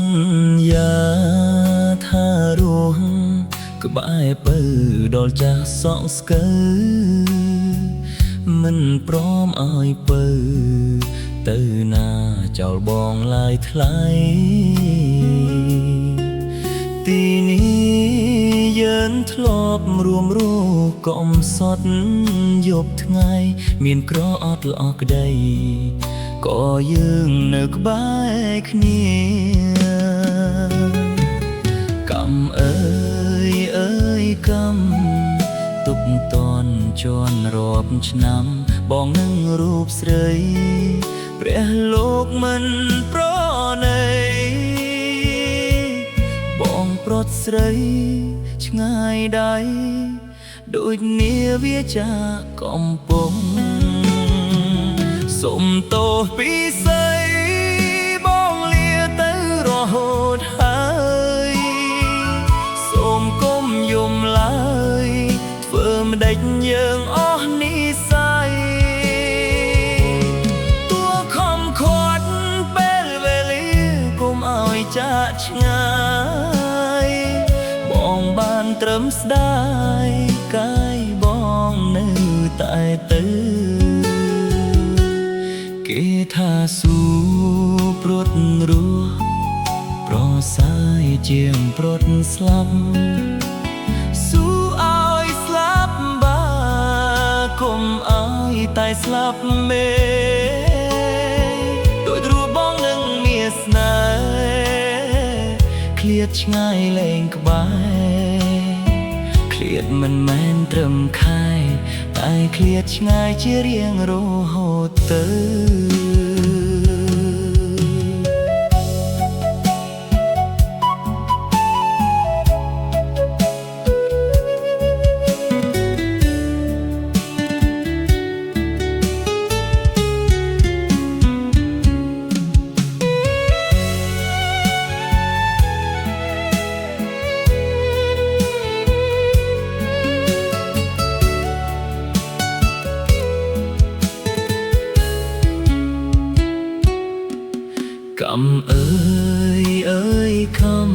ន្យាថារស់ក្បែរពៅដល់ចាស់សក់ស្កើមិនព្រមឲ្យពៅទៅណាចោលបងឡាយថ្លៃទីនេះយើងធ្លាប់រួមរស់កំសត់យប់ថ្ងៃមានក្រអត់ល្អក្ដីក៏យើងនៅក្បែរគ្នាកំអើយកំទុកតនជន់រាប់ឆ្នាំបងនឹងរូបស្រីព្រះលោកមិនប្រណីបងប្រត់ស្រីឆ្ងាយដៃដូចនាវាចាកំពុងសុំទោសពីស្អីបងលាទៅរហូតហើយសូមគុំយំឡើយធ្វើម្ដេចយើងអស់និស្ស័យតួខំខាត់ពេលវេលាគុំឲ្យចាកឆ្ងាយបងបានត្រឹមស្ដាយកាយបងនៅតែទៅគេថាស៊ូព្រុតរស់ប្រសាយជាងព្រុតស្លាប់ស៊ូឲ្យស្លាប់បាគុំឲ្យតែស្លាប់មេដូចរូបបងនឹងមានស្នេហ៍ឃ្លាតឆ្ងាយលែងក្បែរឃ្លាតមិនមែនត្រឹមខែតែឃ្លាតឆ្ងាយជារៀងរហូតទៅកំអើយខំ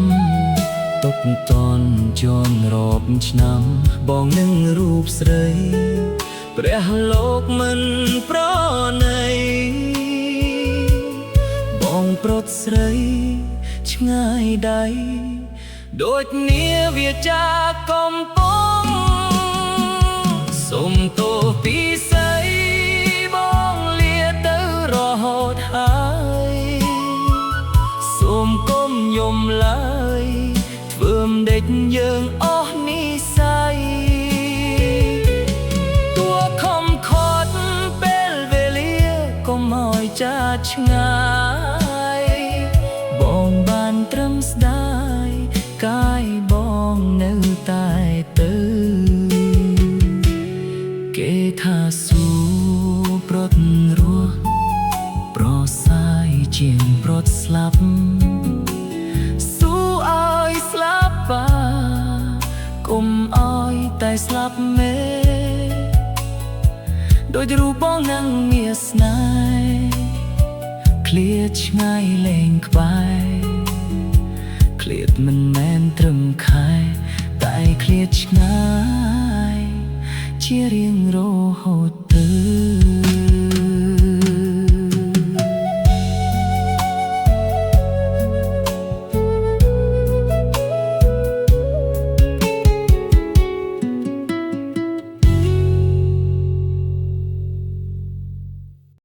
ទុកតនជន់រាប់ឆ្នាំបងនឹងរូបស្រីព្រះលោកមិនប្រណីបងប្រត់ស្រីឆ្ងាយដៃដូចនាវាចាកំពុងសុំទោសពីស្អីបងលាទៅរហូតហើយសូមគុំយំឡើយធ្វើម្ដេចយើងអស់និស្ស័យតួខំខាត់ពេលវេលាកុំឲ្យចាកឆ្ងាយបងបានត្រឹមស្ដាយកាយបងនៅតែទៅគេថាស៊ូព្រុតរស់ប្រសាយជាងព្រុតស្លាប់ស៊ូឲ្យស្លាប់បាគុំឲ្យតែស្លាប់មេដូចរូបបងនឹងមានស្នេហ៍ឃ្លាតឆ្ងាយលែងក្បែរឃ្លាតមិនមែនត្រឹមខែតែឃ្លាតឆ្ងាយជារៀងរហូតទៅ